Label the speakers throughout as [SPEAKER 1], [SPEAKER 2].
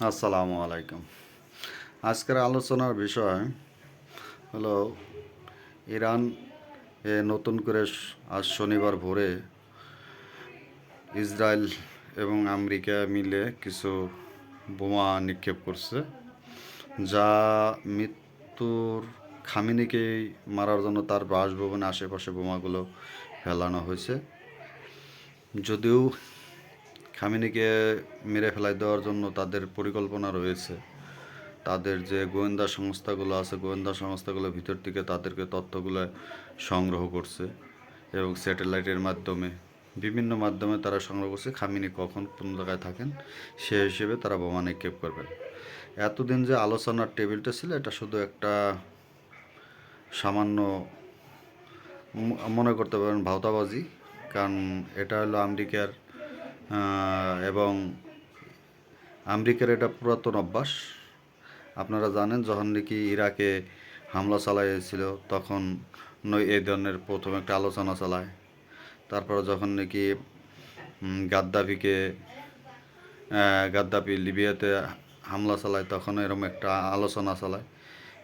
[SPEAKER 1] আসসালামু আলাইকুম। আজকের আলোচনার বিষয় হলো ইরান নতুন করে আজ শনিবার ভোরে ইসরায়েল এবং আমেরিকা মিলে কিছু বোমা নিক্ষেপ করছে, যা মৃত্যুর খামেনিকে মারার জন্য তার বাসভবনের আশেপাশে বোমাগুলো ফেলানো হয়েছে। যদিও খামেনিকে মেরে ফেলাই দেওয়ার জন্য তাদের পরিকল্পনা রয়েছে, তাদের যে গোয়েন্দা সংস্থাগুলো আছে, গোয়েন্দা সংস্থাগুলোর ভিতর থেকে তাদেরকে তথ্যগুলো সংগ্রহ করছে এবং স্যাটেলাইটের মাধ্যমে বিভিন্ন মাধ্যমে তারা সংগ্রহ করছে খামিনি কখন কোন জায়গায় থাকেন সে হিসেবে তারা বোমা নিক্ষেপ করবেন। এতদিন যে আলোচনার টেবিলটা ছিল এটা শুধু একটা সামান্য মনে করতে পারেন ভাওতাবাজি, কারণ এটা হলো এবং আমেরিকার এটা পুরাতন অভ্যাস। আপনারা জানেন যখন নাকি ইরাকে হামলা চালাইছিল তখন এই ধরনের প্রথম একটা আলোচনা চালায়। তারপরে যখন নাকি গাদ্দাফিকে গাদ্দাফি লিবিয়াতে হামলা চালায় তখন এরকম একটা আলোচনা চালায়।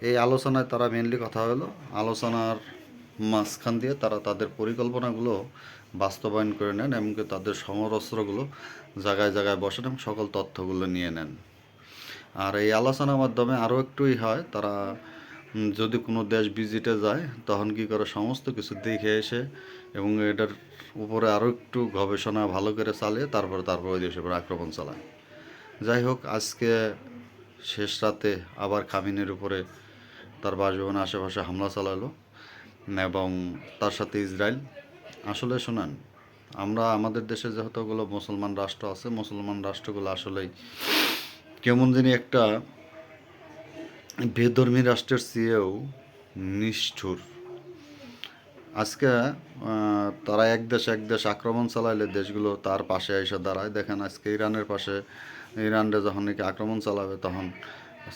[SPEAKER 1] এই আলোচনায় তারা মেনলি কথা হলো আলোচনার মাঝখান দিয়ে তারা তাদের পরিকল্পনাগুলো বাস্তবায়ন করে নেন, এমনকি তাদের সমরাস্ত্রগুলো জায়গায় জায়গায় বসেন এবং সকল তথ্যগুলো নিয়ে নেন। আর এই আলোচনার মাধ্যমে আরও একটুই হয়, তারা যদি কোনো দেশ ভিজিটে যায় তখন কী করে সমস্ত কিছু দেখে এসে এবং এটার উপরে আরও একটু গবেষণা ভালো করে চালিয়ে তারপরে ওই দেশের উপর আক্রমণ চালায়। যাই হোক, আজকে শেষ রাতে আবার খামিনের উপরে তার বাসভবনের আশেপাশে হামলা চালালো এবং তার সাথে ইসরায়েল। আসলে শোনান, আমরা আমাদের দেশে যতগুলো মুসলমান রাষ্ট্র আছে, মুসলমান রাষ্ট্রগুলো আসলেই কেমন জানি একটা বেধর্মী রাষ্ট্রের চেয়েও নিষ্ঠুর। আজকে তারা এক দেশ আক্রমণ চালাইলে দেশগুলো তার পাশে এসে দাঁড়ায়। দেখেন আজকে ইরানের পাশে, ইরানরে যখন নাকি আক্রমণ চালাবে তখন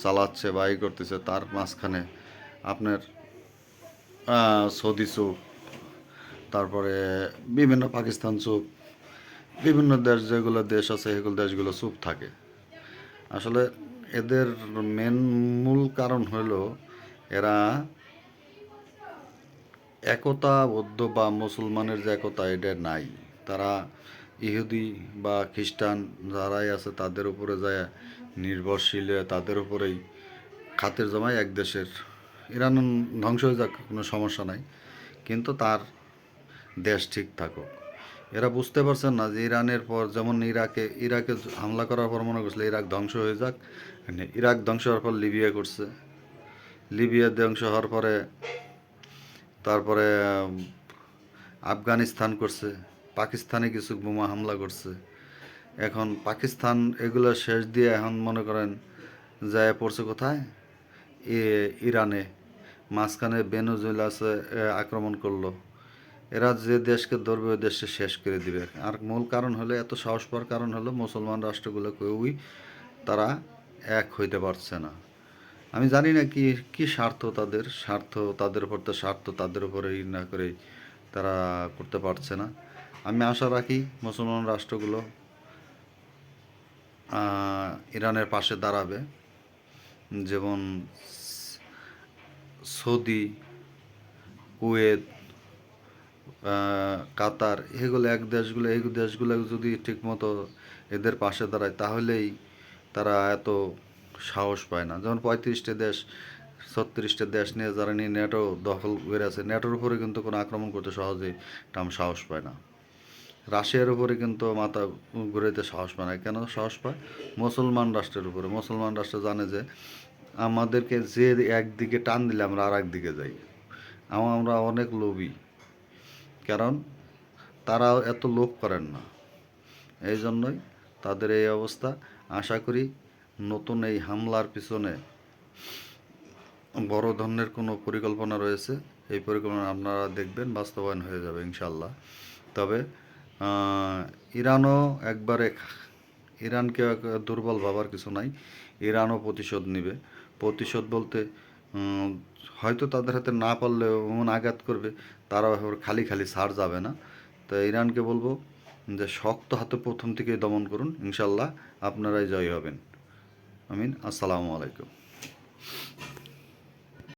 [SPEAKER 1] চালাচ্ছে বা করতেছে, তার মাঝখানে আপনার সৌদি চুপ, তারপরে বিভিন্ন পাকিস্তান চুপ, বিভিন্ন দেশ যেগুলো দেশ আছে সেগুলো দেশগুলো চুপ থাকে। আসলে এদের মূল কারণ হলো এরা একতাবদ্ধ বা মুসলমানের যে একতা এটা নাই। তারা ইহুদি বা খ্রিস্টান যারাই আছে তাদের উপরে যায় নির্ভরশীল, তাদের উপরেই খাতের জমায় এক দেশের। ইরান ধ্বংস হয়ে যাক, কোনো সমস্যা নাই, কিন্তু তার দেশ ঠিক থাকুক। এরা বুঝতে পারছেন না যে ইরানের পর যেমন ইরাকে হামলা করার পর মনে করছিল ইরাক ধ্বংস হয়ে যাক, ইরাক ধ্বংস হওয়ার পর লিবিয়া করছে, লিবিয়া ধ্বংস হওয়ার পরে তারপরে আফগানিস্তান করছে, পাকিস্তানে কিছু বোমা হামলা করছে। এখন পাকিস্তান এগুলো শেষ দিয়ে এখন মনে করেন যায় পড়ছে কোথায়, ইরানে। মাঝখানে ভেনেজুয়েলাতে আক্রমণ করলো। এরা যে দেশকে ধরবে ওই দেশকে শেষ করে দিবে। আর মূল কারণ হলো, এত সাহস পাওয়ার কারণ হলো মুসলমান রাষ্ট্রগুলো কেউই তারা এক হইতে পারছে না। আমি জানি না কি কি স্বার্থ তাদের উপর, তো স্বার্থ তাদের উপরেই না করেই তারা করতে পারছে না। আমি আশা রাখি মুসলমান রাষ্ট্রগুলো ইরানের পাশে দাঁড়াবে, যেমন সৌদি, কুয়েত, কাতার, এই দেশগুলো যদি ঠিকমতো এদের পাশে দাঁড়ায় তাহলেই তারা এত সাহস পায় না। যেমন 35টা দেশ 36টা দেশ নিয়ে যারা নিয়ে নেটো দখল করে আছে, নেটোর উপরে কিন্তু কোনো আক্রমণ করতে সহজেই সাহস পায় না। রাশিয়ার উপরে কিন্তু মাথা ঘুরাইতে সাহস পায় না। কেন সাহস পায়? মুসলমান রাষ্ট্রের উপরে। মুসলমান রাষ্ট্র জানে যে আমাদেরকে যে একদিকে টান দিলে আমরা আর একদিকে যাই। আমরা অনেক লোভী, কারণ তারা এত লোভ করেন না, এই জন্যই তাদের এই অবস্থা। আশা করি নতুন এই হামলার পিছনে বড় ধরনের কোনো পরিকল্পনা রয়েছে। এই পরিকল্পনা আপনারা দেখবেন বাস্তবায়ন হয়ে যাবে ইনশাল্লাহ। তবে ইরানও একবারে, ইরানকে দুর্বল ভাবার কিছু নাই। ইরানও প্রতিশোধ নেবে। প্রতিশোধ বলতে হয়তো তাদের হাতে না পারলেও এমন আঘাত করবে, তারাও খালি খালি ছাড় যাবে না। তো ইরানকে বলবো যে শক্ত হাতে প্রথম থেকেই দমন করুন, ইনশাল্লাহ আপনারাই জয়ী হবেন। আমিন। আসসালামু আলাইকুম।